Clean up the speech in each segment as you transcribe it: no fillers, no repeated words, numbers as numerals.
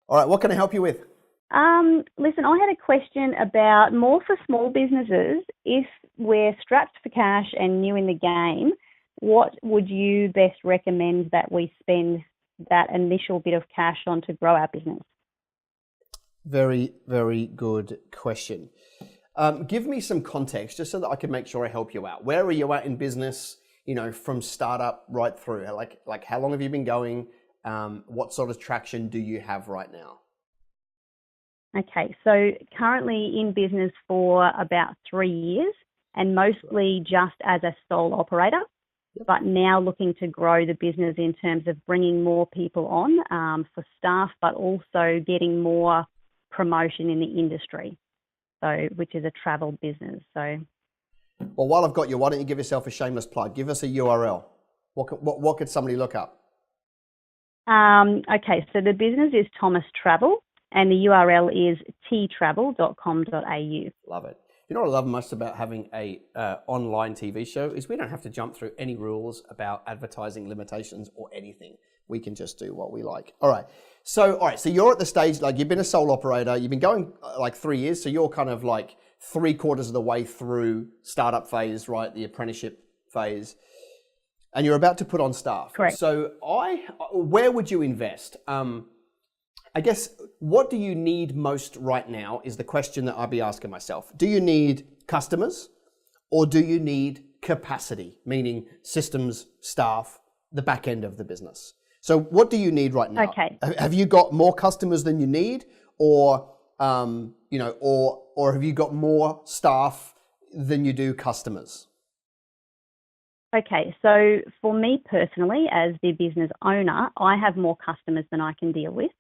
All right, what can I help you with? Listen, I had a question about more for small businesses. If we're strapped for cash and new in the game, what would you best recommend that we spend that initial bit of cash on to grow our business? Very, very good question. Give me some context just so that I can make sure I help you out. Where are you at in business? You know, from startup right through. Like how long have you been going? What sort of traction do you have right now? Okay, so currently in business for about 3 years and mostly just as a sole operator, Yep. but now looking to grow the business in terms of bringing more people on for staff, but also getting more promotion in the industry, so which is a travel business. So, Well, while I've got you, why don't you give yourself a shameless plug? Give us a URL. What could somebody look up? okay, so the business is Thomas Travel, and the URL is ttravel.com.au. Love it. You know what I love most about having a online TV show is we don't have to jump through any rules about advertising limitations or anything. We can just do what we like. All right, so you're at the stage, like you've been a sole operator, you've been going like 3 years, so you're kind of like 3/4 of the way through startup phase, right? The apprenticeship phase, and you're about to put on staff. Correct. So where would you invest? I guess, what do you need most right now is the question that I'll be asking myself. Do you need customers or do you need capacity, meaning systems, staff, the back end of the business? So what do you need right now? Okay. Have you got more customers than you need, or or have you got more staff than you do customers? Okay, so for me personally, as the business owner, I have more customers than I can deal with.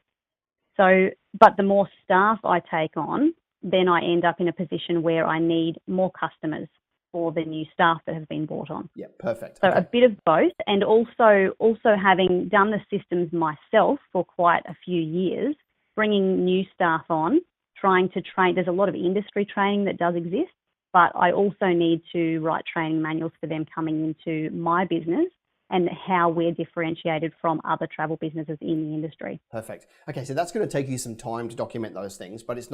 So, but the more staff I take on, then I end up in a position where I need more customers for the new staff that have been brought on. Yeah, perfect. So Okay. a bit of both, and also having done the systems myself for quite a few years, bringing new staff on, trying to train. There's a lot of industry training that does exist, but I also need to write training manuals for them coming into my business and how we're differentiated from other travel businesses in the industry. Perfect. Okay, so that's going to take you some time to document those things, but it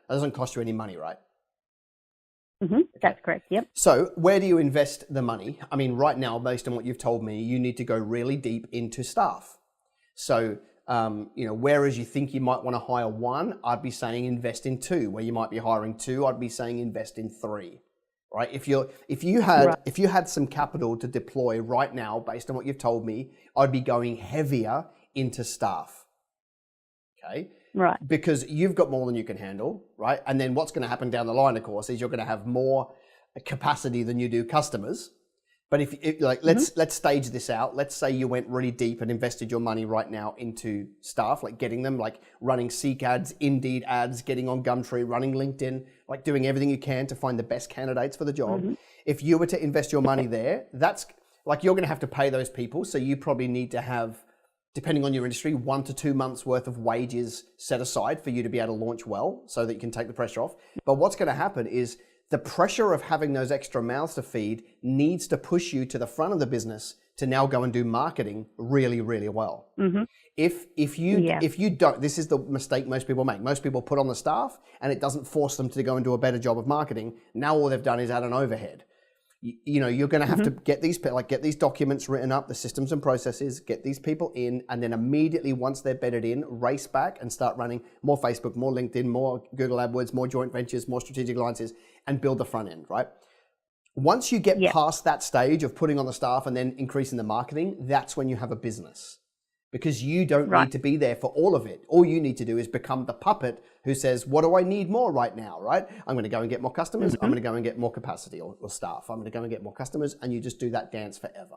doesn't cost you any money, right? That's correct. Yep. So where do you invest the money? I mean, right now, based on what you've told me, you need to go really deep into staff. So, whereas you think you might want to hire one, I'd be saying invest in two. Where you might be hiring two, I'd be saying invest in three. Right? If you had some capital to deploy right now, based on what you've told me, I'd be going heavier into staff. Okay. Right. Because you've got more than you can handle, right? And then what's going to happen down the line, of course, is you're going to have more capacity than you do customers. But let's stage this out. Let's say you went really deep and invested your money right now into staff, like getting them, like running Seek ads, Indeed ads, getting on Gumtree, running LinkedIn, like doing everything you can to find the best candidates for the job. If you were to invest your money there, that's like you're going to have to pay those people. So you probably need to have, depending on your industry, 1 to 2 months worth of wages set aside for you to be able to launch well so that you can take the pressure off. But what's going to happen is the pressure of having those extra mouths to feed needs to push you to the front of the business to now go and do marketing really, really well. If you don't, this is the mistake most people make. Most people put on the staff and it doesn't force them to go and do a better job of marketing. Now all they've done is add an overhead. You're going to have to get these documents written up, the systems and processes, get these people in, and then immediately once they're bedded in, race back and start running more Facebook, more LinkedIn, more Google AdWords, more joint ventures, more strategic alliances, and build the front end, right? Once you get past that stage of putting on the staff and then increasing the marketing, that's when you have a business. Because you don't need to be there for all of it. All you need to do is become the puppet who says, what do I need more right now, right? I'm going to go and get more customers. I'm going to go and get more capacity or staff. I'm going to go and get more customers. And you just do that dance forever.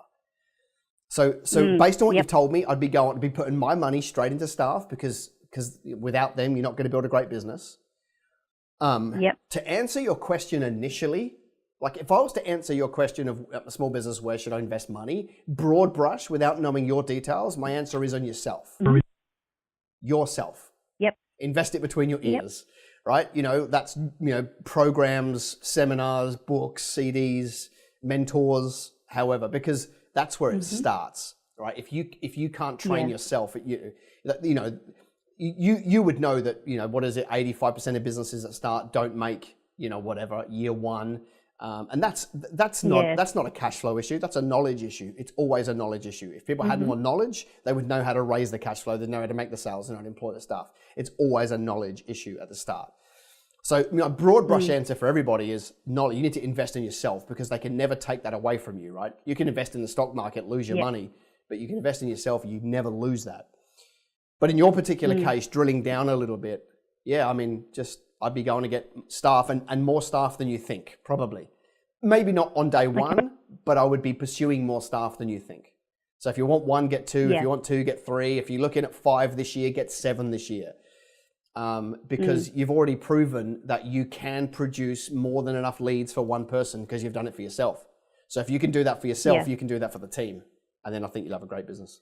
So based on what you've told me, I'd be putting my money straight into staff because without them, you're not going to build a great business. To answer your question initially, like if I was to answer your question of a small business, where should I invest money? Broad brush, without knowing your details, my answer is on yourself. Yourself. Yep. Invest it between your ears, right? That's, programs, seminars, books, CDs, mentors, however, because that's where it starts, right? If you can't train yourself, you would know that, you know, what is it, 85% of businesses that start don't make, you know, whatever, year one. And that's not a cash flow issue. That's a knowledge issue. It's always a knowledge issue. If people had more knowledge, they would know how to raise the cash flow. They'd know how to make the sales, and how to employ the staff. It's always a knowledge issue at the start. So, you know, a broad brush answer for everybody is knowledge. You need to invest in yourself, because they can never take that away from you, right? You can invest in the stock market, lose your money, but you can invest in yourself. You never lose that. But in your particular case, drilling down a little bit, I mean, I'd be going to get staff, and more staff than you think, probably. Maybe not on day one, but I would be pursuing more staff than you think. So if you want 1, get 2. If you want 2, get 3. If you're looking at 5 this year, get 7 this year. Because you've already proven that you can produce more than enough leads for one person, because you've done it for yourself. So if you can do that for yourself, you can do that for the team. And then I think you'll have a great business.